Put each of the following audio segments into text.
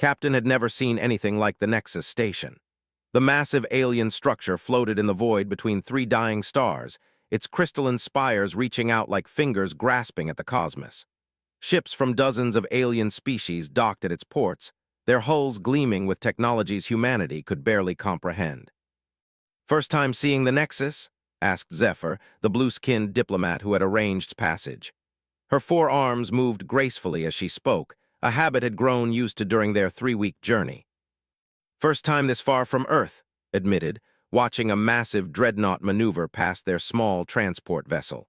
Captain had never seen anything like the Nexus station. The massive alien structure floated in the void between three dying stars, its crystalline spires reaching out like fingers grasping at the cosmos. Ships from dozens of alien species docked at its ports, their hulls gleaming with technologies humanity could barely comprehend. "First time seeing the Nexus?" asked Zephyr, the blue-skinned diplomat who had arranged passage. Her forearms moved gracefully as she spoke, a habit had grown used to during their 3-week journey. "First time this far from Earth," admitted, watching a massive dreadnought maneuver past their small transport vessel.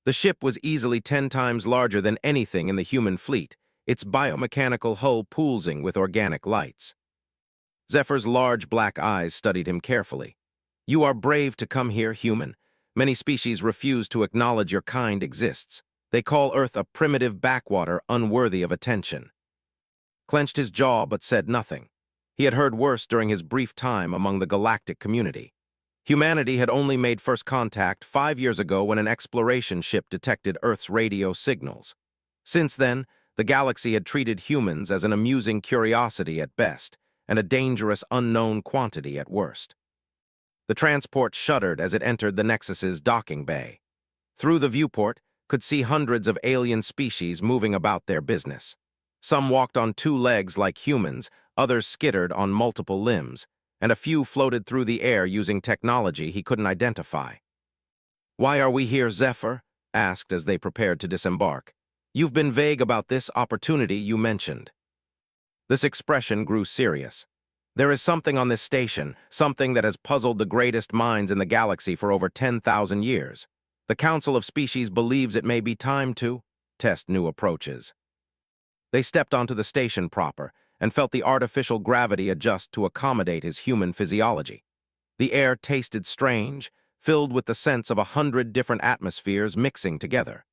The ship was easily 10 times larger than anything in the human fleet, its biomechanical hull pulsing with organic lights. Zephyr's large black eyes studied him carefully. "You are brave to come here, human. Many species refuse to acknowledge your kind exists. They call Earth a primitive backwater unworthy of attention." Clenched his jaw but said nothing. He had heard worse during his brief time among the galactic community. Humanity had only made first contact 5 years ago when an exploration ship detected Earth's radio signals. Since then, the galaxy had treated humans as an amusing curiosity at best, and a dangerous unknown quantity at worst. The transport shuddered as it entered the Nexus's docking bay. Through the viewport, could see hundreds of alien species moving about their business. Some walked on 2 legs like humans, others skittered on multiple limbs, and a few floated through the air using technology he couldn't identify. "Why are we here, Zephyr?" asked as they prepared to disembark. "You've been vague about this opportunity you mentioned." This expression grew serious. "There is something on this station, something that has puzzled the greatest minds in the galaxy for over 10,000 years. The Council of Species believes it may be time to test new approaches." They stepped onto the station proper and felt the artificial gravity adjust to accommodate his human physiology. The air tasted strange, filled with the sense of 100 different atmospheres mixing together.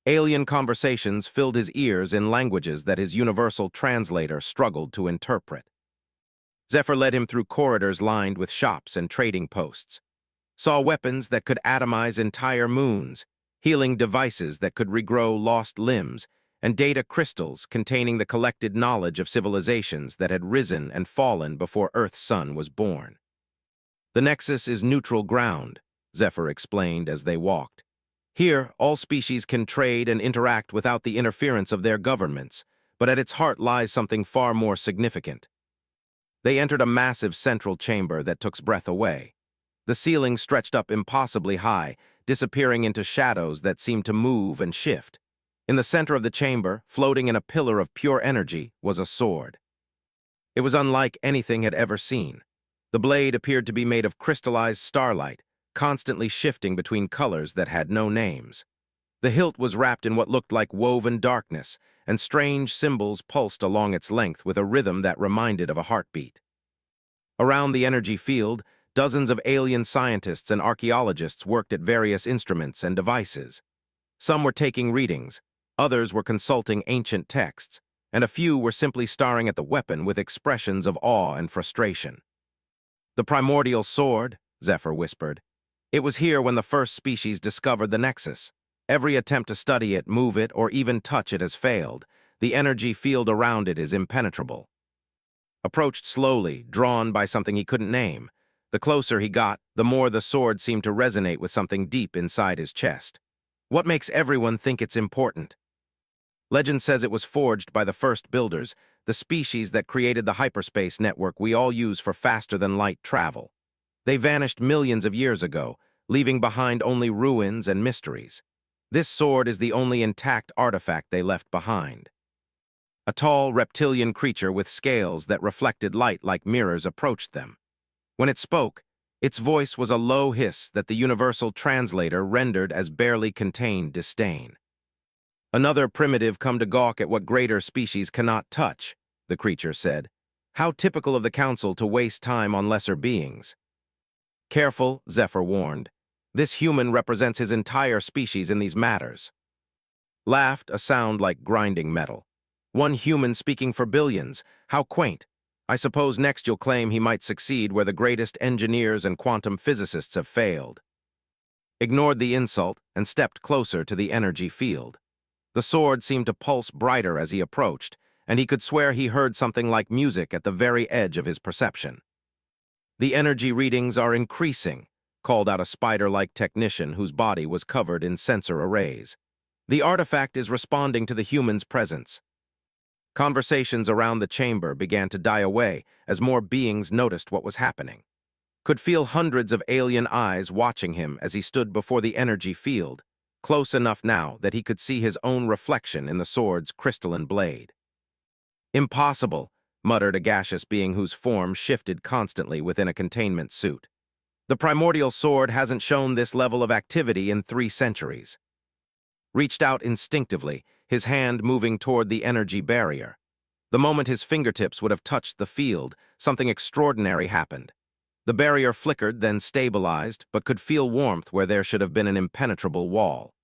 Alien conversations filled his ears in languages that his universal translator struggled to interpret. Zephyr led him through corridors lined with shops and trading posts. Saw weapons that could atomize entire moons, healing devices that could regrow lost limbs, and data crystals containing the collected knowledge of civilizations that had risen and fallen before Earth's sun was born. "The Nexus is neutral ground," Zephyr explained as they walked. "Here, all species can trade and interact without the interference of their governments, but at its heart lies something far more significant." They entered a massive central chamber that took breath away. The ceiling stretched up impossibly high, disappearing into shadows that seemed to move and shift. In the center of the chamber, floating in a pillar of pure energy, was a sword. It was unlike anything had ever seen. The blade appeared to be made of crystallized starlight, constantly shifting between colors that had no names. The hilt was wrapped in what looked like woven darkness, and strange symbols pulsed along its length with a rhythm that reminded of a heartbeat. Around the energy field, dozens of alien scientists and archaeologists worked at various instruments and devices. Some were taking readings, others were consulting ancient texts, and a few were simply staring at the weapon with expressions of awe and frustration. "The primordial sword," Zephyr whispered. "It was here when the first species discovered the Nexus. Every attempt to study it, move it, or even touch it has failed. The energy field around it is impenetrable." Approached slowly, drawn by something he couldn't name. The closer he got, the more the sword seemed to resonate with something deep inside his chest. "What makes everyone think it's important?" "Legend says it was forged by the first builders, the species that created the hyperspace network we all use for faster-than-light travel. They vanished millions of years ago, leaving behind only ruins and mysteries. This sword is the only intact artifact they left behind." A tall, reptilian creature with scales that reflected light like mirrors approached them. When it spoke, its voice was a low hiss that the universal translator rendered as barely contained disdain. "Another primitive come to gawk at what greater species cannot touch," the creature said. "How typical of the Council to waste time on lesser beings." "Careful," Zephyr warned. "This human represents his entire species in these matters." Laughed, a sound like grinding metal. "One human speaking for billions. How quaint. I suppose next you'll claim he might succeed where the greatest engineers and quantum physicists have failed." Ignored the insult and stepped closer to the energy field. The sword seemed to pulse brighter as he approached, and he could swear he heard something like music at the very edge of his perception. "The energy readings are increasing," called out a spider-like technician whose body was covered in sensor arrays. "The artifact is responding to the human's presence." Conversations around the chamber began to die away as more beings noticed what was happening. Could feel hundreds of alien eyes watching him as he stood before the energy field, close enough now that he could see his own reflection in the sword's crystalline blade. "Impossible," muttered a gaseous being whose form shifted constantly within a containment suit. "The primordial sword hasn't shown this level of activity in 3 centuries." Reached out instinctively, his hand moving toward the energy barrier. The moment his fingertips would have touched the field, something extraordinary happened. The barrier flickered, then stabilized, but could feel warmth where there should have been an impenetrable wall.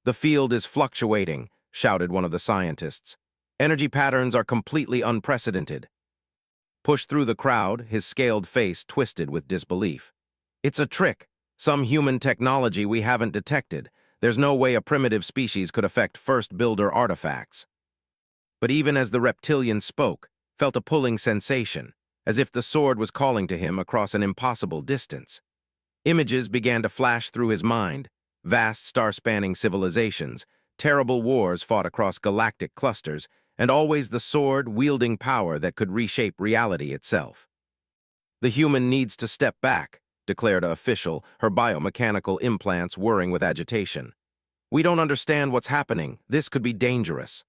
"The field is fluctuating," shouted one of the scientists. "Energy patterns are completely unprecedented." Pushed through the crowd, his scaled face twisted with disbelief. "It's a trick. Some human technology we haven't detected. There's no way a primitive species could affect first builder artifacts." But even as the reptilian spoke, felt a pulling sensation, as if the sword was calling to him across an impossible distance. Images began to flash through his mind, vast star-spanning civilizations, terrible wars fought across galactic clusters, and always the sword-wielding power that could reshape reality itself. "The human needs to step back," declared an official, her biomechanical implants whirring with agitation. "We don't understand what's happening. This could be dangerous."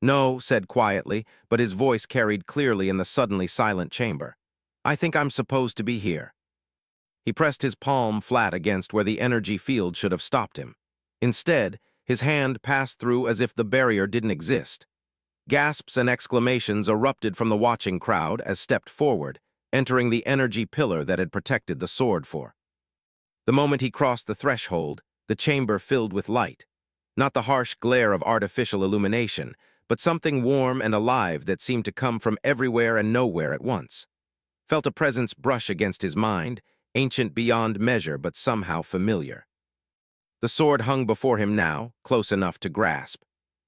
"No," said quietly, but his voice carried clearly in the suddenly silent chamber. "I think I'm supposed to be here." He pressed his palm flat against where the energy field should have stopped him. Instead, his hand passed through as if the barrier didn't exist. Gasps and exclamations erupted from the watching crowd as stepped forward, entering the energy pillar that had protected the sword for. The moment he crossed the threshold, the chamber filled with light. Not the harsh glare of artificial illumination, but something warm and alive that seemed to come from everywhere and nowhere at once. Felt a presence brush against his mind, ancient beyond measure but somehow familiar. The sword hung before him now, close enough to grasp.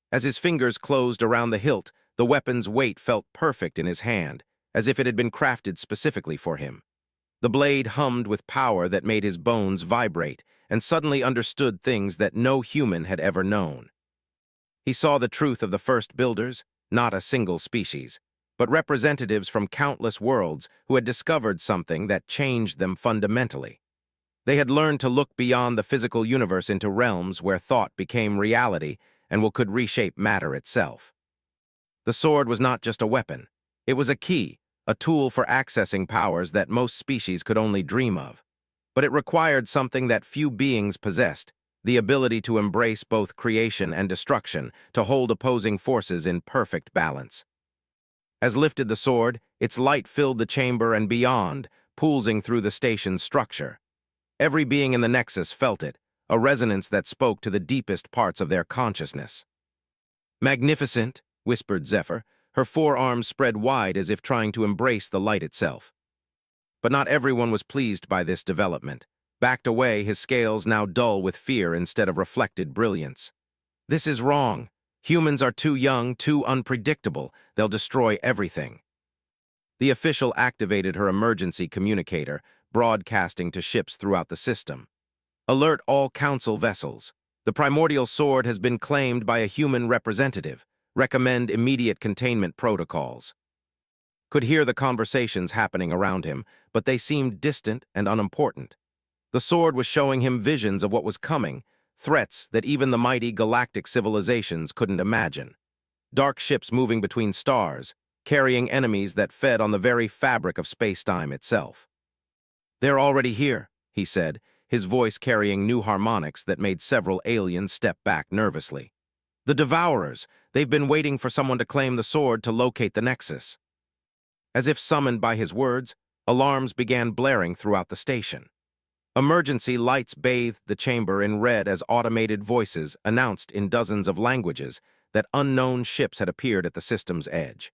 As his fingers closed around the hilt, the weapon's weight felt perfect in his hand, as if it had been crafted specifically for him. The blade hummed with power that made his bones vibrate, and suddenly understood things that no human had ever known. He saw the truth of the first builders, not a single species, but representatives from countless worlds who had discovered something that changed them fundamentally. They had learned to look beyond the physical universe into realms where thought became reality and could reshape matter itself. The sword was not just a weapon. It was a key, a tool for accessing powers that most species could only dream of. But it required something that few beings possessed, the ability to embrace both creation and destruction, to hold opposing forces in perfect balance. As lifted the sword, its light filled the chamber and beyond, pulsing through the station's structure. Every being in the Nexus felt it, a resonance that spoke to the deepest parts of their consciousness. "Magnificent," whispered Zephyr, her forearms spread wide as if trying to embrace the light itself. But not everyone was pleased by this development. Backed away, his scales now dull with fear instead of reflected brilliance. "This is wrong. Humans are too young, too unpredictable. They'll destroy everything." The official activated her emergency communicator, broadcasting to ships throughout the system. "Alert all council vessels. The primordial sword has been claimed by a human representative. Recommend immediate containment protocols." Could hear the conversations happening around him, but they seemed distant and unimportant. The sword was showing him visions of what was coming, threats that even the mighty galactic civilizations couldn't imagine. Dark ships moving between stars, carrying enemies that fed on the very fabric of space-time itself. "They're already here," he said, his voice carrying new harmonics that made several aliens step back nervously. "The Devourers. They've been waiting for someone to claim the sword to locate the Nexus." As if summoned by his words, alarms began blaring throughout the station. Emergency lights bathed the chamber in red as automated voices announced in dozens of languages that unknown ships had appeared at the system's edge.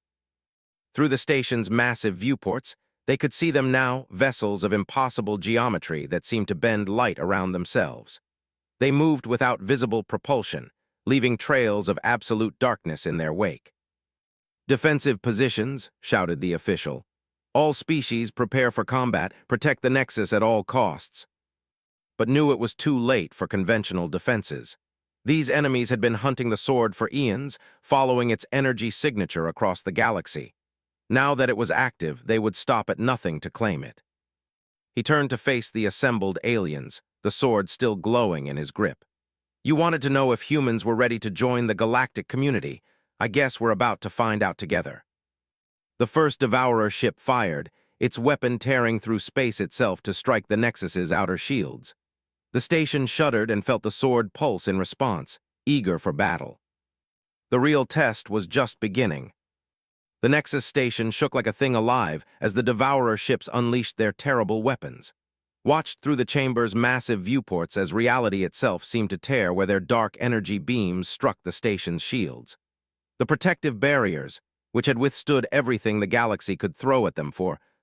Through the station's massive viewports, they could see them now, vessels of impossible geometry that seemed to bend light around themselves. They moved without visible propulsion, leaving trails of absolute darkness in their wake. "Defensive positions," shouted the official. "All species prepare for combat, protect the Nexus at all costs." But knew it was too late for conventional defenses. These enemies had been hunting the sword for eons, following its energy signature across the galaxy. Now that it was active, they would stop at nothing to claim it. He turned to face the assembled aliens, the sword still glowing in his grip. "You wanted to know if humans were ready to join the galactic community. I guess we're about to find out together." The first Devourer ship fired, its weapon tearing through space itself to strike the Nexus's outer shields. The station shuddered and felt the sword pulse in response, eager for battle. The real test was just beginning. The Nexus station shook like a thing alive as the Devourer ships unleashed their terrible weapons. Watched through the chamber's massive viewports as reality itself seemed to tear where their dark energy beams struck the station's shields. The protective barriers, which had withstood everything the galaxy could throw at them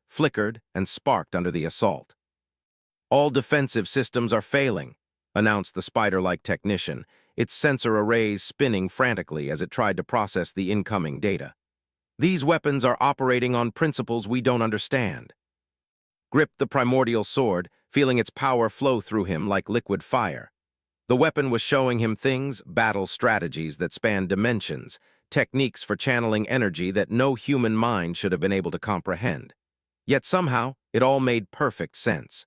flickered and sparked under the assault. "All defensive systems are failing," announced the spider-like technician, its sensor arrays spinning frantically as it tried to process the incoming data. "These weapons are operating on principles we don't understand." Gripped the primordial sword, feeling its power flow through him like liquid fire. The weapon was showing him things, battle strategies that spanned dimensions, techniques for channeling energy that no human mind should have been able to comprehend. Yet somehow, it all made perfect sense.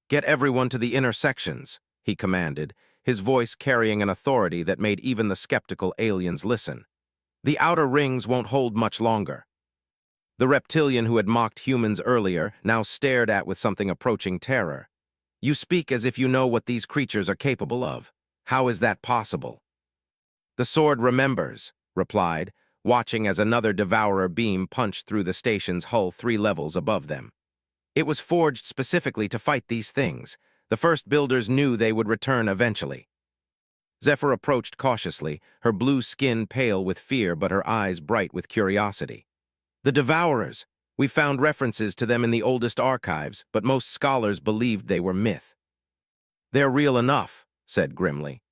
"Get everyone to the intersections," he commanded, his voice carrying an authority that made even the skeptical aliens listen. "The outer rings won't hold much longer." The reptilian who had mocked humans earlier now stared at with something approaching terror. "You speak as if you know what these creatures are capable of. How is that possible?" "The sword remembers," replied, watching as another Devourer beam punched through the station's hull 3 levels above them. "It was forged specifically to fight these things. The first builders knew they would return eventually." Zephyr approached cautiously, her blue skin pale with fear but her eyes bright with curiosity. "The Devourers. We found references to them in the oldest archives, but most scholars believed they were myth." "They're real enough," said grimly.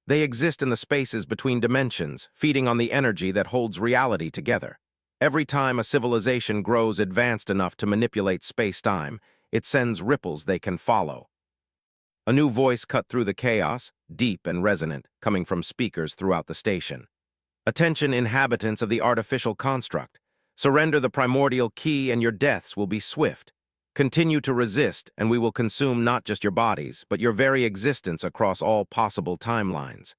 "They exist in the spaces between dimensions, feeding on the energy that holds reality together. Every time a civilization grows advanced enough to manipulate space-time, it sends ripples they can follow." A new voice cut through the chaos, deep and resonant, coming from speakers throughout the station. "Attention, inhabitants of the artificial construct. Surrender the primordial key and your deaths will be swift. Continue to resist and we will consume not just your bodies, but your very existence across all possible timelines."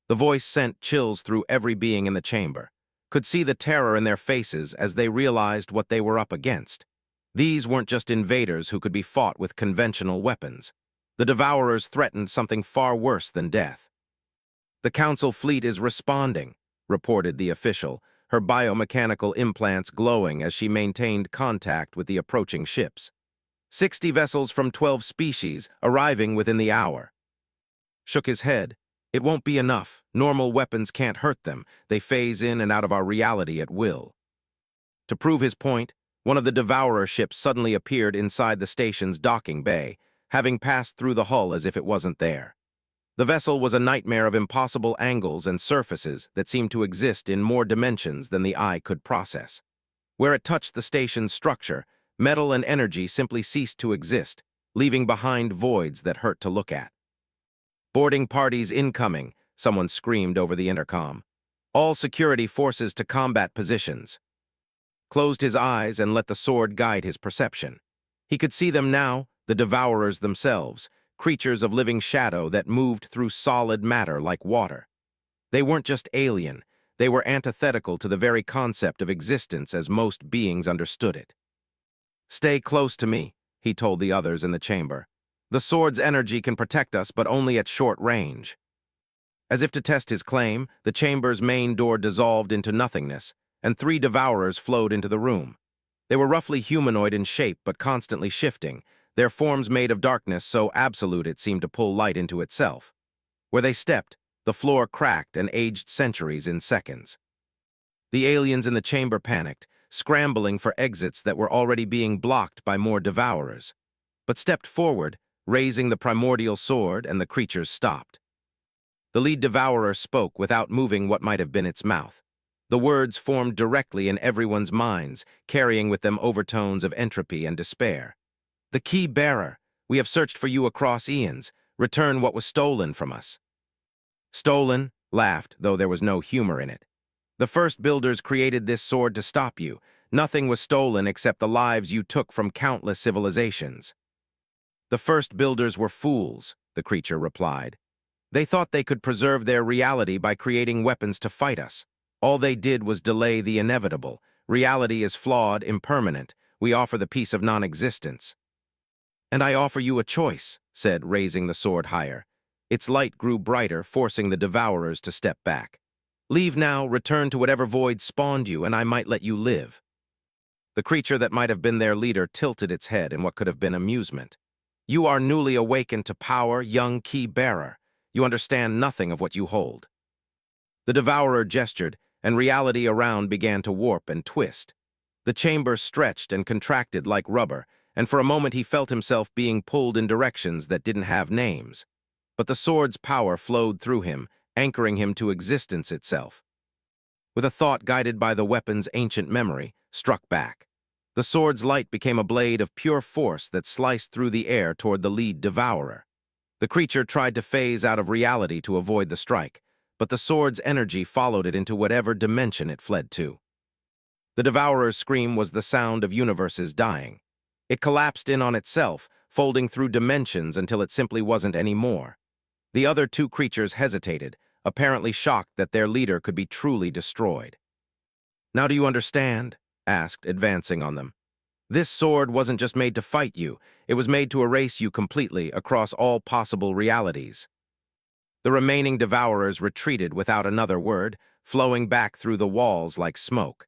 The voice sent chills through every being in the chamber. Could see the terror in their faces as they realized what they were up against. These weren't just invaders who could be fought with conventional weapons. The Devourers threatened something far worse than death. "The Council fleet is responding," reported the official, her biomechanical implants glowing as she maintained contact with the approaching ships. 60 vessels from 12 species, arriving within the hour." Shook his head. "It won't be enough. Normal weapons can't hurt them. They phase in and out of our reality at will." To prove his point, one of the Devourer ships suddenly appeared inside the station's docking bay, having passed through the hull as if it wasn't there. The vessel was a nightmare of impossible angles and surfaces that seemed to exist in more dimensions than the eye could process. Where it touched the station's structure, metal and energy simply ceased to exist, leaving behind voids that hurt to look at. "Boarding parties incoming," someone screamed over the intercom. "All security forces to combat positions." Closed his eyes and let the sword guide his perception. He could see them now, the Devourers themselves, creatures of living shadow that moved through solid matter like water. They weren't just alien, they were antithetical to the very concept of existence as most beings understood it. "Stay close to me," he told the others in the chamber. "The sword's energy can protect us, but only at short range." As if to test his claim, the chamber's main door dissolved into nothingness, and 3 Devourers flowed into the room. They were roughly humanoid in shape but constantly shifting, their forms made of darkness so absolute it seemed to pull light into itself. Where they stepped, the floor cracked and aged centuries in seconds. The aliens in the chamber panicked, scrambling for exits that were already being blocked by more Devourers, but stepped forward, raising the primordial sword, and the creatures stopped. The lead Devourer spoke without moving what might have been its mouth. The words formed directly in everyone's minds, carrying with them overtones of entropy and despair. "The key bearer, we have searched for you across eons. Return what was stolen from us." Stolen laughed, though there was no humor in it. "The first builders created this sword to stop you. Nothing was stolen except the lives you took from countless civilizations." "The first builders were fools," the creature replied. "They thought they could preserve their reality by creating weapons to fight us. All they did was delay the inevitable. Reality is flawed, impermanent. We offer the peace of non-existence." "And I offer you a choice," said, raising the sword higher. Its light grew brighter, forcing the devourers to step back. "Leave now, return to whatever void spawned you, and I might let you live." The creature that might have been their leader tilted its head in what could have been amusement. "You are newly awakened to power, young key-bearer. You understand nothing of what you hold." The devourer gestured, and reality around began to warp and twist. The chamber stretched and contracted like rubber, and for a moment he felt himself being pulled in directions that didn't have names. But the sword's power flowed through him, anchoring him to existence itself. With a thought guided by the weapon's ancient memory, struck back. The sword's light became a blade of pure force that sliced through the air toward the lead devourer. The creature tried to phase out of reality to avoid the strike, but the sword's energy followed it into whatever dimension it fled to. The devourer's scream was the sound of universes dying. It collapsed in on itself, folding through dimensions until it simply wasn't anymore. The other two creatures hesitated, apparently shocked that their leader could be truly destroyed. "Now do you understand?" asked, advancing on them. "This sword wasn't just made to fight you, it was made to erase you completely across all possible realities." The remaining devourers retreated without another word, flowing back through the walls like smoke,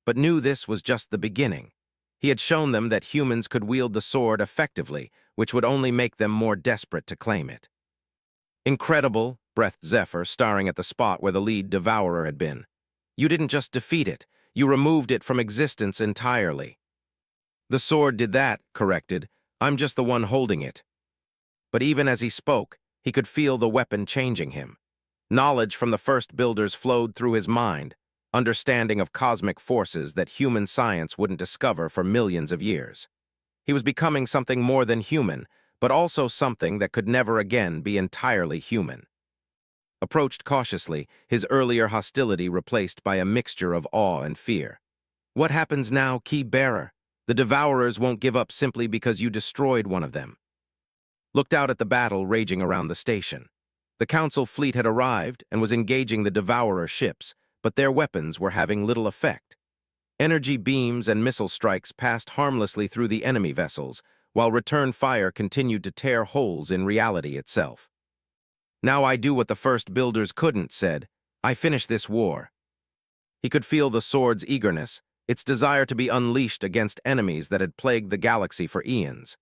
but knew this was just the beginning. He had shown them that humans could wield the sword effectively, which would only make them more desperate to claim it. "Incredible," breathed Zephyr, staring at the spot where the lead devourer had been. "You didn't just defeat it, you removed it from existence entirely." "The sword did that," corrected. "I'm just the one holding it." But even as he spoke, he could feel the weapon changing him. Knowledge from the first builders flowed through his mind, understanding of cosmic forces that human science wouldn't discover for millions of years. He was becoming something more than human, but also something that could never again be entirely human. Approached cautiously, his earlier hostility replaced by a mixture of awe and fear. "What happens now, key-bearer? The devourers won't give up simply because you destroyed one of them." Looked out at the battle raging around the station. The Council fleet had arrived and was engaging the devourer ships, but their weapons were having little effect. Energy beams and missile strikes passed harmlessly through the enemy vessels, while return fire continued to tear holes in reality itself. "Now I do what the first builders couldn't," said. "I finish this war." He could feel the sword's eagerness, its desire to be unleashed against enemies that had plagued the galaxy for eons.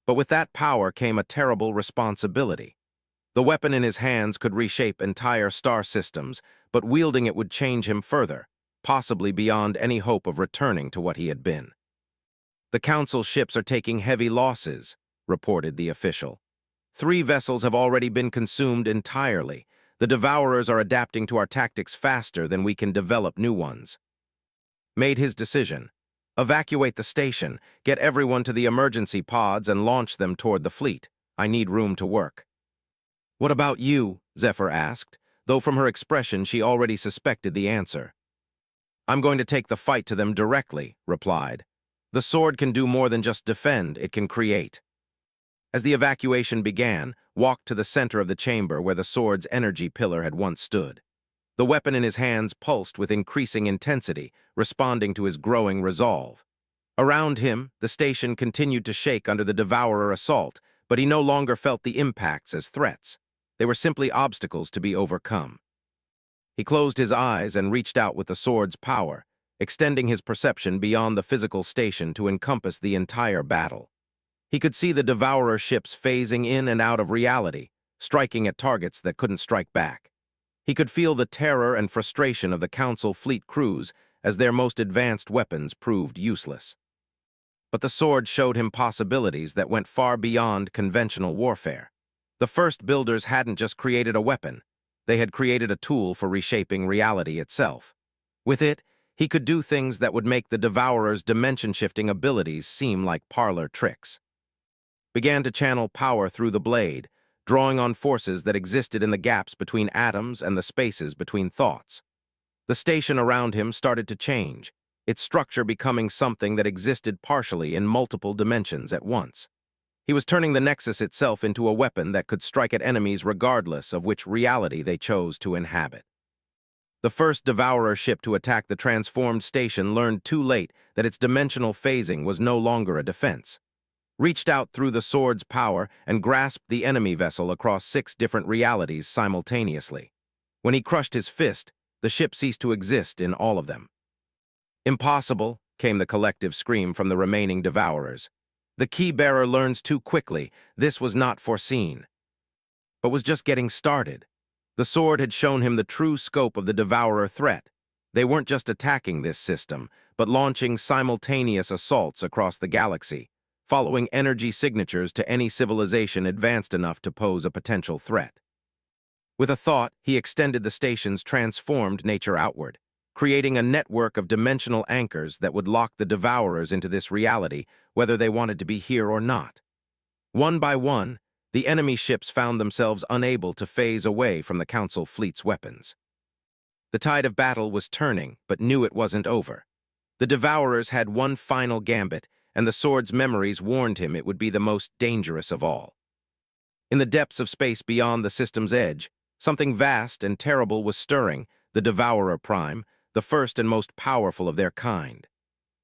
But with that power came a terrible responsibility. The weapon in his hands could reshape entire star systems, but wielding it would change him further, possibly beyond any hope of returning to what he had been. "The Council ships are taking heavy losses," reported the official. 3 vessels have already been consumed entirely. The devourers are adapting to our tactics faster than we can develop new ones." Made his decision. "Evacuate the station, get everyone to the emergency pods and launch them toward the fleet. I need room to work." "What about you?" Zephyr asked, though from her expression she already suspected the answer. "I'm going to take the fight to them directly," replied. "The sword can do more than just defend, it can create." As the evacuation began, walked to the center of the chamber where the sword's energy pillar had once stood. The weapon in his hands pulsed with increasing intensity, responding to his growing resolve. Around him, the station continued to shake under the devourer assault, but he no longer felt the impacts as threats. They were simply obstacles to be overcome. He closed his eyes and reached out with the sword's power, extending his perception beyond the physical station to encompass the entire battle. He could see the devourer ships phasing in and out of reality, striking at targets that couldn't strike back. He could feel the terror and frustration of the Council fleet crews as their most advanced weapons proved useless. But the sword showed him possibilities that went far beyond conventional warfare. The first builders hadn't just created a weapon, they had created a tool for reshaping reality itself. With it, he could do things that would make the Devourer's dimension-shifting abilities seem like parlor tricks. Began to channel power through the blade, drawing on forces that existed in the gaps between atoms and the spaces between thoughts. The station around him started to change, its structure becoming something that existed partially in multiple dimensions at once. He was turning the Nexus itself into a weapon that could strike at enemies regardless of which reality they chose to inhabit. The first Devourer ship to attack the transformed station learned too late that its dimensional phasing was no longer a defense. Reached out through the sword's power and grasped the enemy vessel across 6 different realities simultaneously. When he crushed his fist, the ship ceased to exist in all of them. "Impossible," came the collective scream from the remaining Devourers. "The key-bearer learns too quickly. This was not foreseen." But was just getting started. The sword had shown him the true scope of the Devourer threat. They weren't just attacking this system, but launching simultaneous assaults across the galaxy, following energy signatures to any civilization advanced enough to pose a potential threat. With a thought, he extended the station's transformed nature outward, creating a network of dimensional anchors that would lock the Devourers into this reality, whether they wanted to be here or not. One by one, the enemy ships found themselves unable to phase away from the Council fleet's weapons. The tide of battle was turning, but knew it wasn't over. The Devourers had one final gambit, and the sword's memories warned him it would be the most dangerous of all. In the depths of space beyond the system's edge, something vast and terrible was stirring, the Devourer Prime, the first and most powerful of their kind.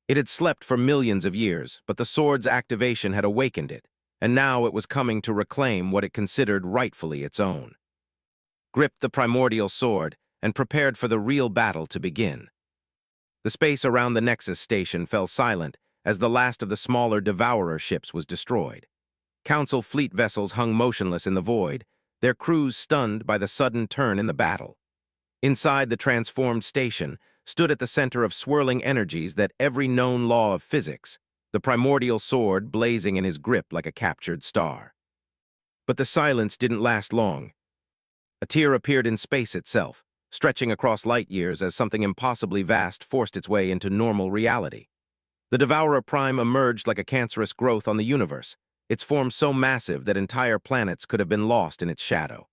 It had slept for millions of years, but the sword's activation had awakened it, and now it was coming to reclaim what it considered rightfully its own. Gripped the primordial sword and prepared for the real battle to begin. The space around the Nexus station fell silent as the last of the smaller Devourer ships was destroyed. Council fleet vessels hung motionless in the void, their crews stunned by the sudden turn in the battle. Inside the transformed station stood at the center of swirling energies that every known law of physics, the primordial sword blazing in his grip like a captured star. But the silence didn't last long. A tear appeared in space itself, stretching across light years as something impossibly vast forced its way into normal reality. The Devourer Prime emerged like a cancerous growth on the universe, its form so massive that entire planets could have been lost in its shadow.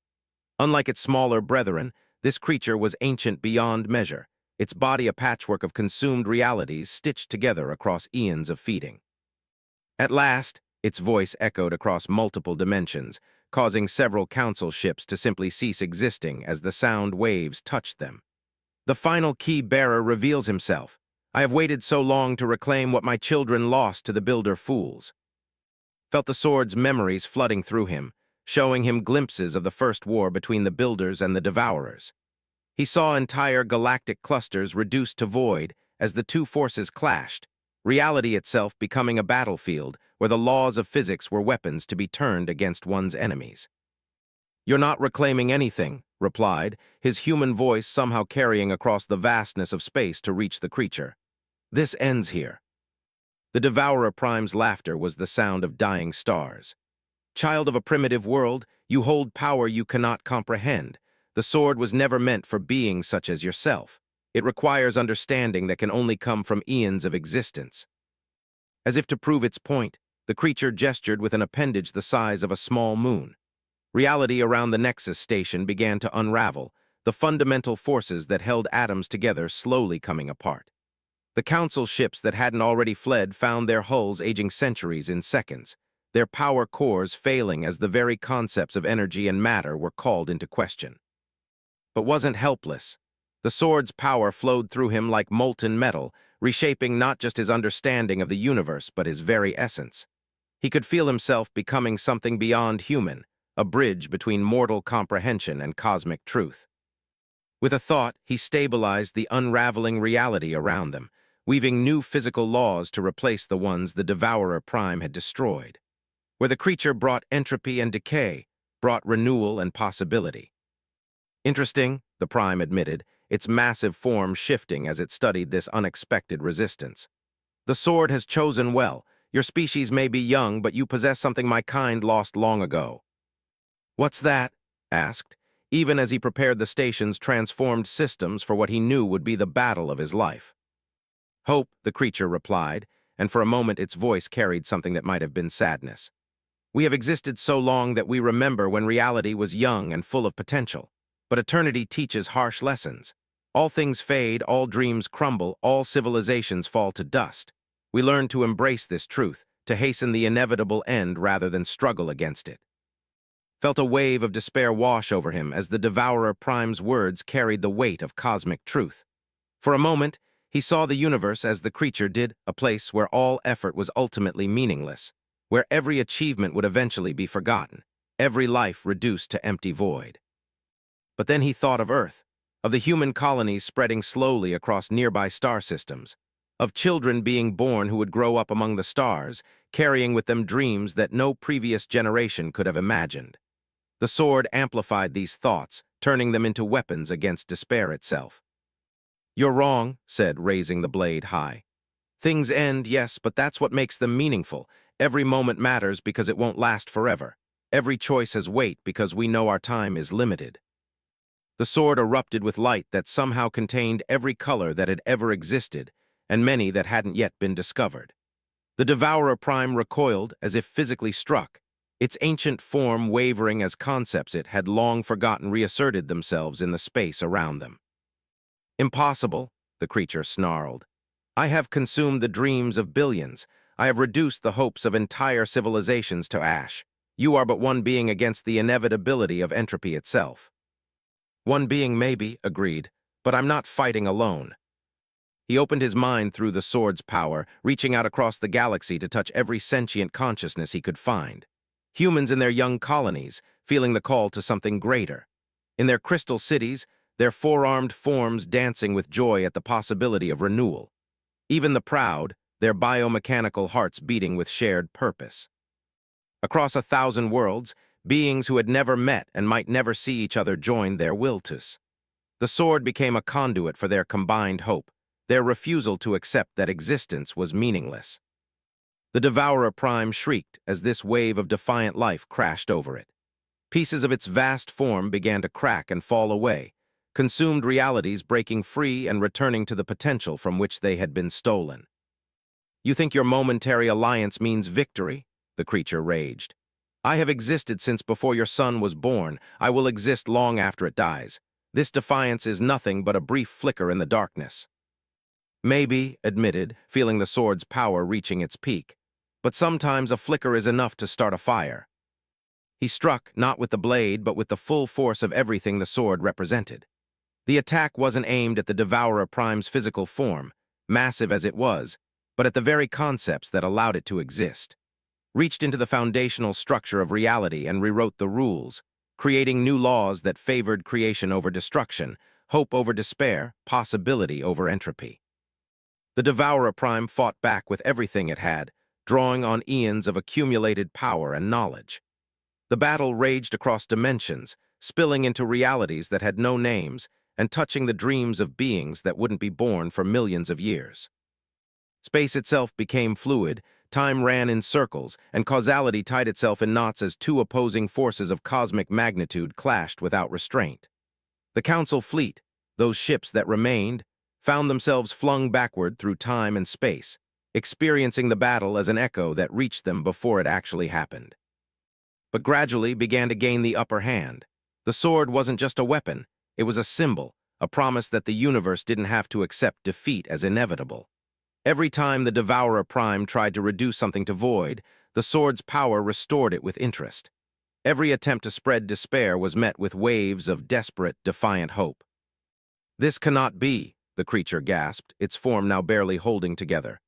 Unlike its smaller brethren, this creature was ancient beyond measure, its body a patchwork of consumed realities stitched together across eons of feeding. At last, its voice echoed across multiple dimensions, causing several council ships to simply cease existing as the sound waves touched them. The final key-bearer reveals himself. "I have waited so long to reclaim what my children lost to the Builder fools." Felt the sword's memories flooding through him, showing him glimpses of the first war between the Builders and the Devourers. He saw entire galactic clusters reduced to void as the two forces clashed, reality itself becoming a battlefield where the laws of physics were weapons to be turned against one's enemies. "You're not reclaiming anything," replied, his human voice somehow carrying across the vastness of space to reach the creature. "This ends here." The Devourer Prime's laughter was the sound of dying stars. "Child of a primitive world, you hold power you cannot comprehend. The sword was never meant for beings such as yourself. It requires understanding that can only come from eons of existence." As if to prove its point, the creature gestured with an appendage the size of a small moon. Reality around the Nexus station began to unravel, the fundamental forces that held atoms together slowly coming apart. The Council ships that hadn't already fled found their hulls aging centuries in seconds, their power cores failing as the very concepts of energy and matter were called into question. But wasn't helpless. The sword's power flowed through him like molten metal, reshaping not just his understanding of the universe but his very essence. He could feel himself becoming something beyond human, a bridge between mortal comprehension and cosmic truth. With a thought, he stabilized the unraveling reality around them, weaving new physical laws to replace the ones the Devourer Prime had destroyed. Where the creature brought entropy and decay, brought renewal and possibility. "Interesting," the Prime admitted, its massive form shifting as it studied this unexpected resistance. "The sword has chosen well. Your species may be young, but you possess something my kind lost long ago." "What's that?" asked, even as he prepared the station's transformed systems for what he knew would be the battle of his life. "Hope," the creature replied, and for a moment its voice carried something that might have been sadness. "We have existed so long that we remember when reality was young and full of potential. But eternity teaches harsh lessons. All things fade, all dreams crumble, all civilizations fall to dust. We learn to embrace this truth, to hasten the inevitable end rather than struggle against it." Felt a wave of despair wash over him as the Devourer Prime's words carried the weight of cosmic truth. For a moment, he saw the universe as the creature did, a place where all effort was ultimately meaningless, where every achievement would eventually be forgotten, every life reduced to empty void. But then he thought of Earth, of the human colonies spreading slowly across nearby star systems, of children being born who would grow up among the stars, carrying with them dreams that no previous generation could have imagined. The sword amplified these thoughts, turning them into weapons against despair itself. "You're wrong," said, raising the blade high. "Things end, yes, but that's what makes them meaningful. Every moment matters because it won't last forever. Every choice has weight because we know our time is limited." The sword erupted with light that somehow contained every color that had ever existed, and many that hadn't yet been discovered. The Devourer Prime recoiled as if physically struck, its ancient form wavering as concepts it had long forgotten reasserted themselves in the space around them. "Impossible," the creature snarled. "I have consumed the dreams of billions. I have reduced the hopes of entire civilizations to ash. You are but one being against the inevitability of entropy itself." "One being maybe," agreed, "but I'm not fighting alone." He opened his mind through the sword's power, reaching out across the galaxy to touch every sentient consciousness he could find. Humans in their young colonies, feeling the call to something greater. In their crystal cities, their four-armed forms dancing with joy at the possibility of renewal. Even the proud, their biomechanical hearts beating with shared purpose. Across 1,000 worlds, beings who had never met and might never see each other joined their will to. The sword became a conduit for their combined hope, their refusal to accept that existence was meaningless. The Devourer Prime shrieked as this wave of defiant life crashed over it. Pieces of its vast form began to crack and fall away, consumed realities breaking free and returning to the potential from which they had been stolen. "You think your momentary alliance means victory?" the creature raged. "I have existed since before your son was born. I will exist long after it dies. This defiance is nothing but a brief flicker in the darkness." "Maybe," admitted, feeling the sword's power reaching its peak. "But sometimes a flicker is enough to start a fire." He struck, not with the blade, but with the full force of everything the sword represented. The attack wasn't aimed at the Devourer Prime's physical form, massive as it was, but at the very concepts that allowed it to exist. Reached into the foundational structure of reality and rewrote the rules, creating new laws that favored creation over destruction, hope over despair, possibility over entropy. The Devourer Prime fought back with everything it had, drawing on eons of accumulated power and knowledge. The battle raged across dimensions, spilling into realities that had no names, and touching the dreams of beings that wouldn't be born for millions of years. Space itself became fluid, time ran in circles, and causality tied itself in knots as two opposing forces of cosmic magnitude clashed without restraint. The Council fleet, those ships that remained, found themselves flung backward through time and space, experiencing the battle as an echo that reached them before it actually happened. But gradually began to gain the upper hand. The sword wasn't just a weapon, it was a symbol, a promise that the universe didn't have to accept defeat as inevitable. Every time the Devourer Prime tried to reduce something to void, the sword's power restored it with interest. Every attempt to spread despair was met with waves of desperate, defiant hope. "This cannot be," the creature gasped, its form now barely holding together.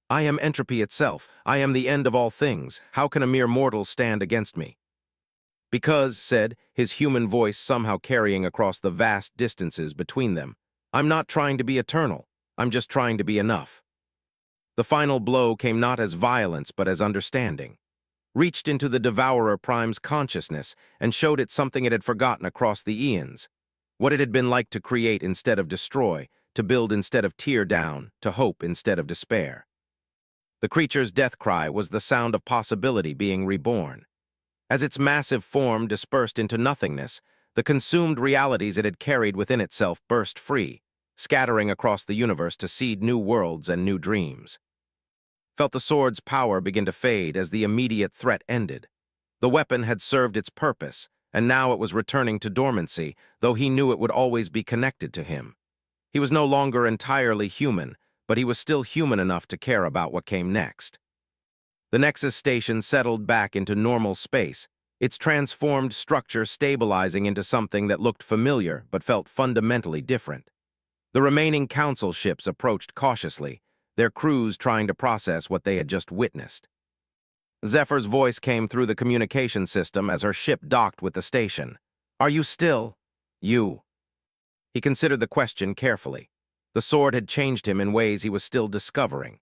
"I am entropy itself. I am the end of all things. How can a mere mortal stand against me?" "Because," said, his human voice somehow carrying across the vast distances between them, "I'm not trying to be eternal. I'm just trying to be enough." The final blow came not as violence but as understanding. Reached into the Devourer Prime's consciousness and showed it something it had forgotten across the eons. What it had been like to create instead of destroy, to build instead of tear down, to hope instead of despair. The creature's death cry was the sound of possibility being reborn. As its massive form dispersed into nothingness, The consumed realities it had carried within itself burst free, scattering across the universe to seed new worlds and new dreams. Felt the sword's power begin to fade as the immediate threat ended. The weapon had served its purpose, and now it was returning to dormancy, though he knew it would always be connected to him. He was no longer entirely human, but he was still human enough to care about what came next. The Nexus station settled back into normal space, its transformed structure stabilizing into something that looked familiar but felt fundamentally different. The remaining Council ships approached cautiously, their crews trying to process what they had just witnessed. Zephyr's voice came through the communication system as her ship docked with the station. "Are you still? You?" He considered the question carefully. The sword had changed him in ways he was still discovering.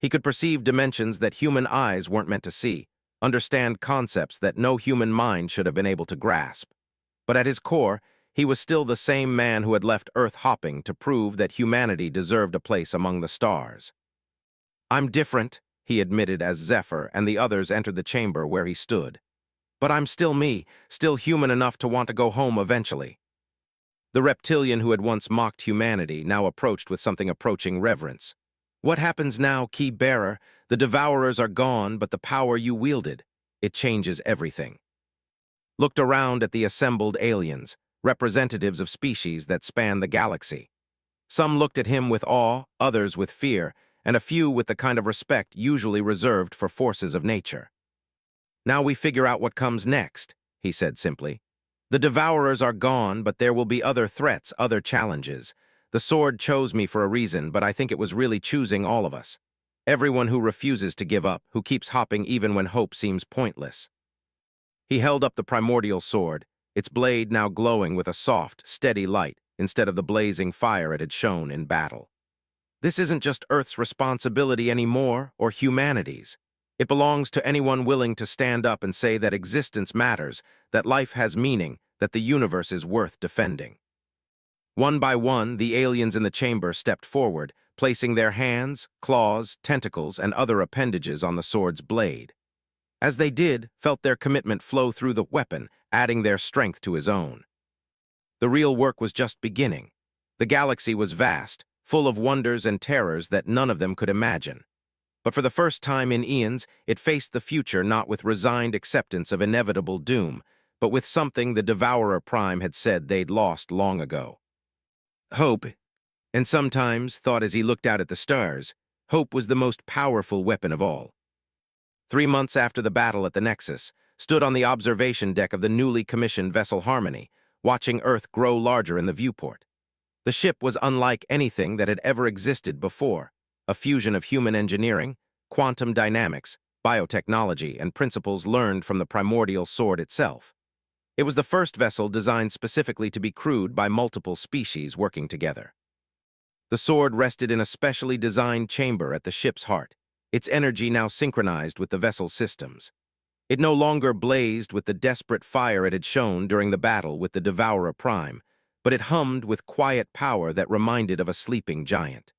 He could perceive dimensions that human eyes weren't meant to see, understand concepts that no human mind should have been able to grasp. But at his core, he was still the same man who had left Earth hopping to prove that humanity deserved a place among the stars. "I'm different," he admitted as Zephyr and the others entered the chamber where he stood. "But I'm still me, still human enough to want to go home eventually." The reptilian who had once mocked humanity now approached with something approaching reverence. "What happens now, Key Bearer? The Devourers are gone, but the power you wielded, it changes everything." Looked around at the assembled aliens, representatives of species that span the galaxy. Some looked at him with awe, others with fear, and a few with the kind of respect usually reserved for forces of nature. "Now we figure out what comes next," he said simply. "The Devourers are gone, but there will be other threats, other challenges. The sword chose me for a reason, but I think it was really choosing all of us. Everyone who refuses to give up, who keeps hopping even when hope seems pointless." He held up the primordial sword, its blade now glowing with a soft, steady light instead of the blazing fire it had shown in battle. "This isn't just Earth's responsibility anymore, or humanity's. It belongs to anyone willing to stand up and say that existence matters, that life has meaning, that the universe is worth defending." One by one, the aliens in the chamber stepped forward, placing their hands, claws, tentacles, and other appendages on the sword's blade. As they did, felt their commitment flow through the weapon, adding their strength to his own. The real work was just beginning. The galaxy was vast, full of wonders and terrors that none of them could imagine. But for the first time in eons, it faced the future not with resigned acceptance of inevitable doom, but with something the Devourer Prime had said they'd lost long ago. Hope, and sometimes, thought as he looked out at the stars, hope was the most powerful weapon of all. 3 months after the battle at the Nexus, stood on the observation deck of the newly commissioned vessel Harmony, watching Earth grow larger in the viewport. The ship was unlike anything that had ever existed before, a fusion of human engineering, quantum dynamics, biotechnology, and principles learned from the primordial sword itself. It was the first vessel designed specifically to be crewed by multiple species working together. The sword rested in a specially designed chamber at the ship's heart, its energy now synchronized with the vessel's systems. It no longer blazed with the desperate fire it had shown during the battle with the Devourer Prime, but it hummed with quiet power that reminded of a sleeping giant.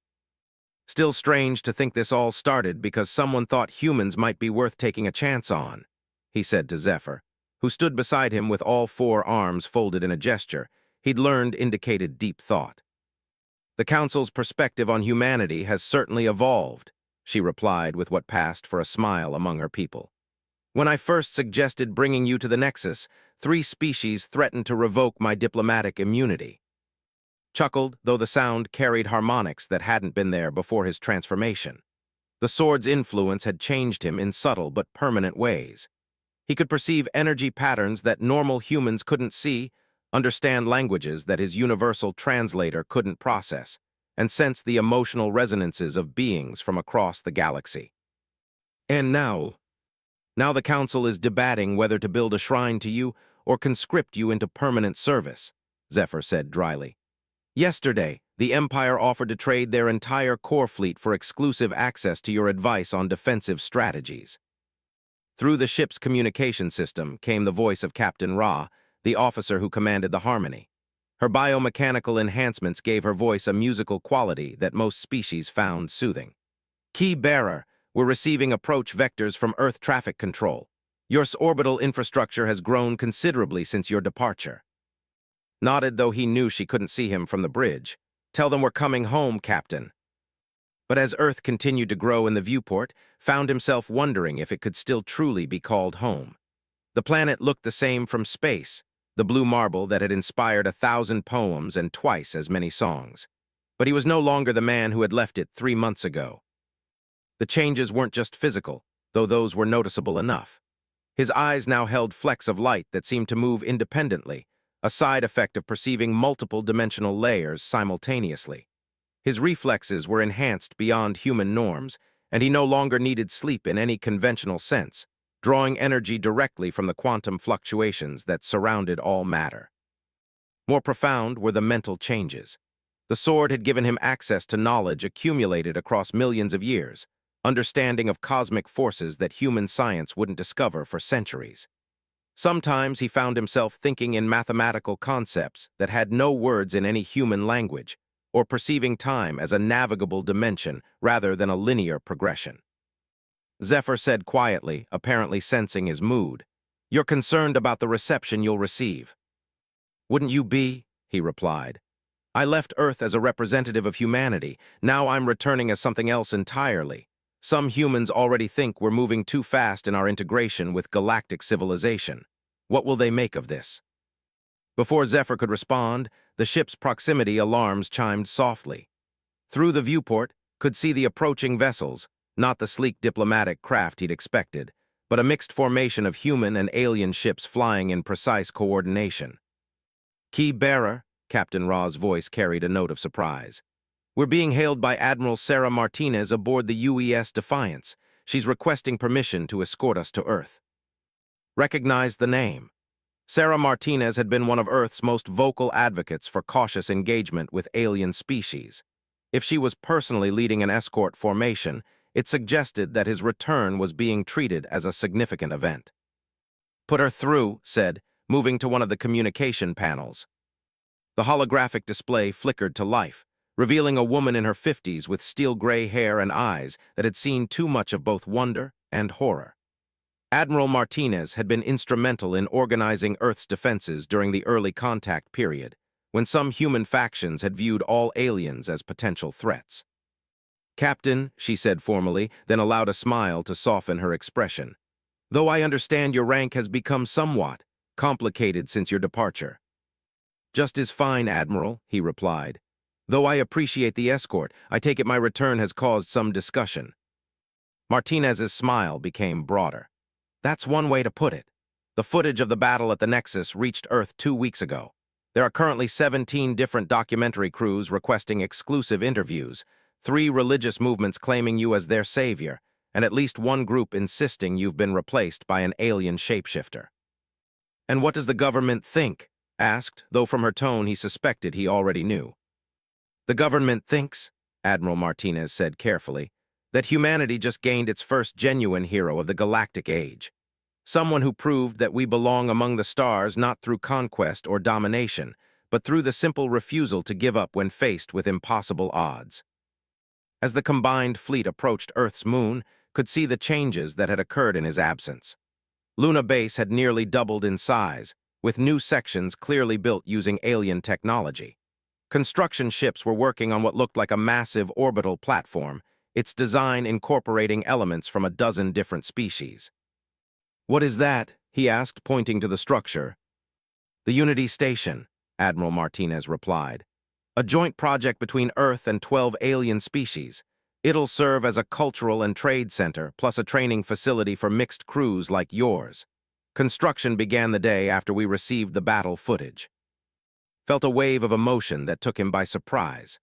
"Still strange to think this all started because someone thought humans might be worth taking a chance on," he said to Zephyr, who stood beside him with all 4 arms folded in a gesture he'd learned indicated deep thought. "The Council's perspective on humanity has certainly evolved," she replied with what passed for a smile among her people. "When I first suggested bringing you to the Nexus, 3 species threatened to revoke my diplomatic immunity." Chuckled, though the sound carried harmonics that hadn't been there before his transformation. The sword's influence had changed him in subtle but permanent ways. He could perceive energy patterns that normal humans couldn't see, understand languages that his universal translator couldn't process, and sense the emotional resonances of beings from across the galaxy. "And now the Council is debating whether to build a shrine to you or conscript you into permanent service," Zephyr said dryly. "Yesterday, the Empire offered to trade their entire core fleet for exclusive access to your advice on defensive strategies." Through the ship's communication system came the voice of Captain Ra, the officer who commanded the Harmony. Her biomechanical enhancements gave her voice a musical quality that most species found soothing. "Key Bearer, we're receiving approach vectors from Earth traffic control. Your orbital infrastructure has grown considerably since your departure." nodded though he knew she couldn't see him from the bridge. "Tell them we're coming home, Captain." But as Earth continued to grow in the viewport, found himself wondering if it could still truly be called home. The planet looked the same from space, the blue marble that had inspired 1,000 poems and twice as many songs. But he was no longer the man who had left it 3 months ago. The changes weren't just physical, though those were noticeable enough. His eyes now held flecks of light that seemed to move independently, a side effect of perceiving multiple dimensional layers simultaneously. His reflexes were enhanced beyond human norms, and he no longer needed sleep in any conventional sense, drawing energy directly from the quantum fluctuations that surrounded all matter. More profound were the mental changes. The sword had given him access to knowledge accumulated across millions of years, understanding of cosmic forces that human science wouldn't discover for centuries. Sometimes he found himself thinking in mathematical concepts that had no words in any human language, or perceiving time as a navigable dimension rather than a linear progression. Zephyr said quietly, apparently sensing his mood, "You're concerned about the reception you'll receive." "Wouldn't you be?" he replied. "I left Earth as a representative of humanity. Now I'm returning as something else entirely. Some humans already think we're moving too fast in our integration with galactic civilization. What will they make of this?" Before Zephyr could respond, the ship's proximity alarms chimed softly. Through the viewport, could see the approaching vessels, not the sleek diplomatic craft he'd expected, but a mixed formation of human and alien ships flying in precise coordination. "Key bearer," Captain Ra's voice carried a note of surprise. "We're being hailed by Admiral Sarah Martinez aboard the UES Defiance. She's requesting permission to escort us to Earth." Recognized the name. Sarah Martinez had been one of Earth's most vocal advocates for cautious engagement with alien species. If she was personally leading an escort formation, it suggested that his return was being treated as a significant event. "Put her through," said, moving to one of the communication panels. The holographic display flickered to life, revealing a woman in her 50s with steel-gray hair and eyes that had seen too much of both wonder and horror. Admiral Martinez had been instrumental in organizing Earth's defenses during the early contact period, when some human factions had viewed all aliens as potential threats. "Captain," she said formally, then allowed a smile to soften her expression. "Though I understand your rank has become somewhat complicated since your departure." "Just as fine, Admiral," he replied. "Though I appreciate the escort, I take it my return has caused some discussion." Martinez's smile became broader. "That's one way to put it. The footage of the battle at the Nexus reached Earth 2 weeks ago. There are currently 17 different documentary crews requesting exclusive interviews, 3 religious movements claiming you as their savior, and at least one group insisting you've been replaced by an alien shapeshifter." "And what does the government think?" asked, though from her tone he suspected he already knew. "The government thinks," Admiral Martinez said carefully, "that humanity just gained its first genuine hero of the galactic age. Someone who proved that we belong among the stars not through conquest or domination, but through the simple refusal to give up when faced with impossible odds." As the combined fleet approached Earth's moon, could see the changes that had occurred in his absence. Luna Base had nearly doubled in size, with new sections clearly built using alien technology. Construction ships were working on what looked like a massive orbital platform, its design incorporating elements from a dozen different species. "What is that?" he asked, pointing to the structure. "The Unity Station," Admiral Martinez replied. "A joint project between Earth and 12 alien species. It'll serve as a cultural and trade center, plus a training facility for mixed crews like yours. Construction began the day after we received the battle footage." Felt a wave of emotion that took him by surprise.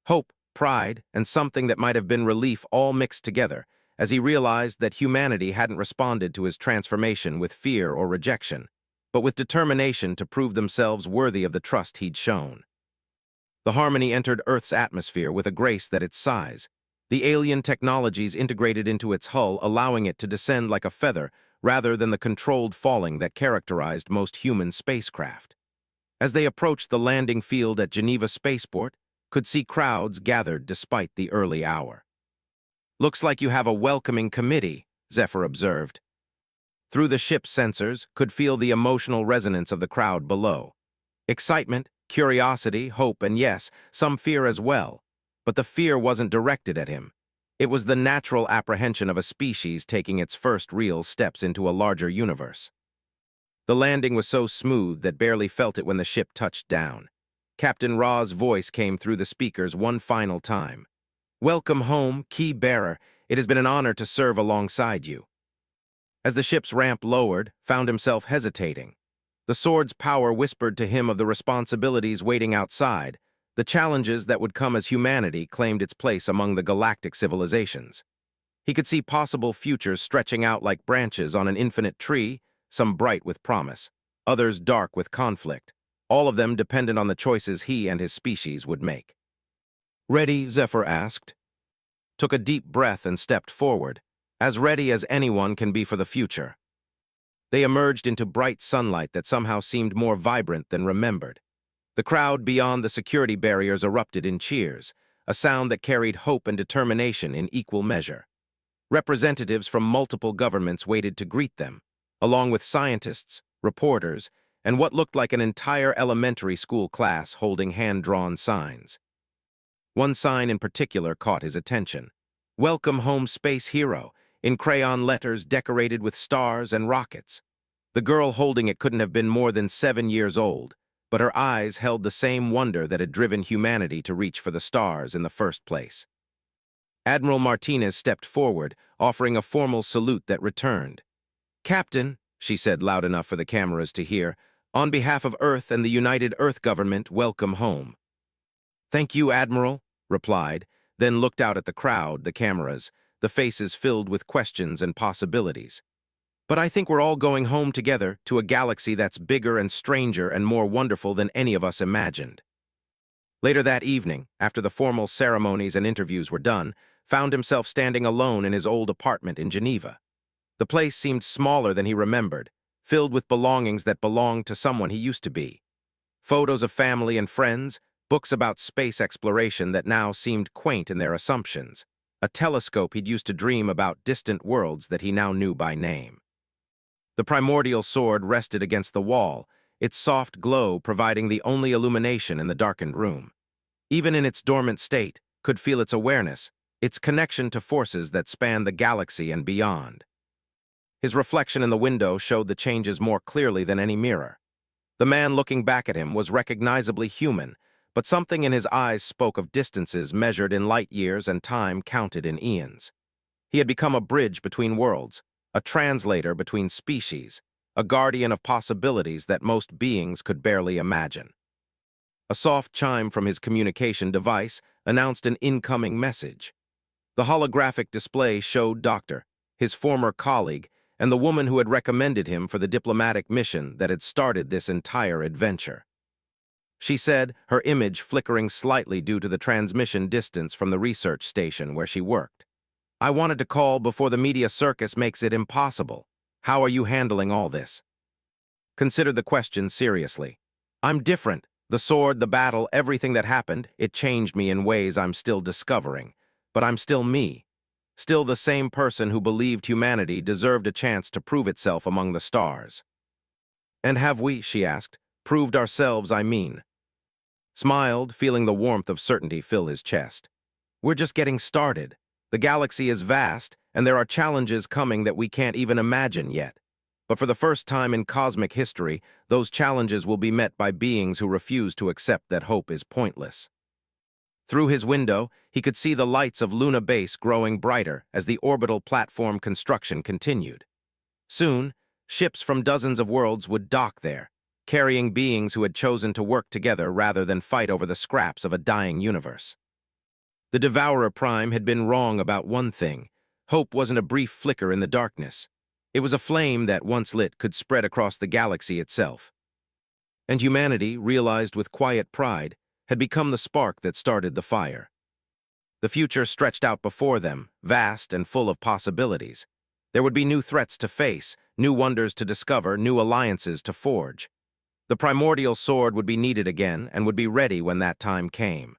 Hope, pride, and something that might have been relief all mixed together, as he realized that humanity hadn't responded to his transformation with fear or rejection, but with determination to prove themselves worthy of the trust he'd shown. The Harmony entered Earth's atmosphere with a grace that its size. The alien technologies integrated into its hull, allowing it to descend like a feather rather than the controlled falling that characterized most human spacecraft. As they approached the landing field at Geneva Spaceport, could see crowds gathered despite the early hour. "Looks like you have a welcoming committee," Zephyr observed. Through the ship's sensors, could feel the emotional resonance of the crowd below. Excitement, curiosity, hope, and yes, some fear as well. But the fear wasn't directed at him. It was the natural apprehension of a species taking its first real steps into a larger universe. The landing was so smooth that barely felt it when the ship touched down. Captain Ra's voice came through the speakers one final time. "Welcome home, key bearer. It has been an honor to serve alongside you." As the ship's ramp lowered, found himself hesitating. The sword's power whispered to him of the responsibilities waiting outside, the challenges that would come as humanity claimed its place among the galactic civilizations. He could see possible futures stretching out like branches on an infinite tree, some bright with promise, others dark with conflict, all of them dependent on the choices he and his species would make. "Ready?" Zephyr asked. Took a deep breath and stepped forward, as ready as anyone can be for the future. They emerged into bright sunlight that somehow seemed more vibrant than remembered. The crowd beyond the security barriers erupted in cheers, a sound that carried hope and determination in equal measure. Representatives from multiple governments waited to greet them, along with scientists, reporters, and what looked like an entire elementary school class holding hand-drawn signs. One sign in particular caught his attention. "Welcome home, space hero," in crayon letters decorated with stars and rockets. The girl holding it couldn't have been more than 7 years old, but her eyes held the same wonder that had driven humanity to reach for the stars in the first place. Admiral Martinez stepped forward, offering a formal salute that returned. "Captain," she said loud enough for the cameras to hear, "on behalf of Earth and the United Earth Government, welcome home." "Thank you, Admiral," replied, then looked out at the crowd, the cameras, the faces filled with questions and possibilities. "But I think we're all going home together to a galaxy that's bigger and stranger and more wonderful than any of us imagined." Later that evening, after the formal ceremonies and interviews were done, found himself standing alone in his old apartment in Geneva. The place seemed smaller than he remembered, filled with belongings that belonged to someone he used to be. Photos of family and friends, books about space exploration that now seemed quaint in their assumptions, a telescope he'd used to dream about distant worlds that he now knew by name. The primordial sword rested against the wall, its soft glow providing the only illumination in the darkened room. Even in its dormant state, could feel its awareness, its connection to forces that span the galaxy and beyond. His reflection in the window showed the changes more clearly than any mirror. The man looking back at him was recognizably human, but something in his eyes spoke of distances measured in light years and time counted in eons. He had become a bridge between worlds, a translator between species, a guardian of possibilities that most beings could barely imagine. A soft chime from his communication device announced an incoming message. The holographic display showed Dr., his former colleague, and the woman who had recommended him for the diplomatic mission that had started this entire adventure. She said, her image flickering slightly due to the transmission distance from the research station where she worked. "I wanted to call before the media circus makes it impossible. How are you handling all this?" Consider the question seriously. "I'm different. The sword, the battle, everything that happened, it changed me in ways I'm still discovering. But I'm still me. Still the same person who believed humanity deserved a chance to prove itself among the stars." "And have we," she asked, "proved ourselves, I mean?" Smiled, feeling the warmth of certainty fill his chest. "We're just getting started. The galaxy is vast, and there are challenges coming that we can't even imagine yet. But for the first time in cosmic history, those challenges will be met by beings who refuse to accept that hope is pointless." Through his window, he could see the lights of Luna Base growing brighter as the orbital platform construction continued. Soon, ships from dozens of worlds would dock there, carrying beings who had chosen to work together rather than fight over the scraps of a dying universe. The Devourer Prime had been wrong about one thing. Hope wasn't a brief flicker in the darkness. It was a flame that, once lit, could spread across the galaxy itself. And humanity, realized with quiet pride, had become the spark that started the fire. The future stretched out before them, vast and full of possibilities. There would be new threats to face, new wonders to discover, new alliances to forge. The primordial sword would be needed again and would be ready when that time came.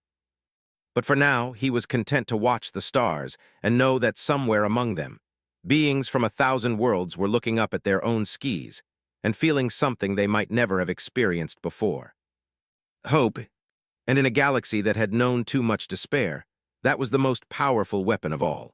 But for now, he was content to watch the stars and know that somewhere among them, beings from 1,000 worlds were looking up at their own skis and feeling something they might never have experienced before. Hope, and in a galaxy that had known too much despair, that was the most powerful weapon of all.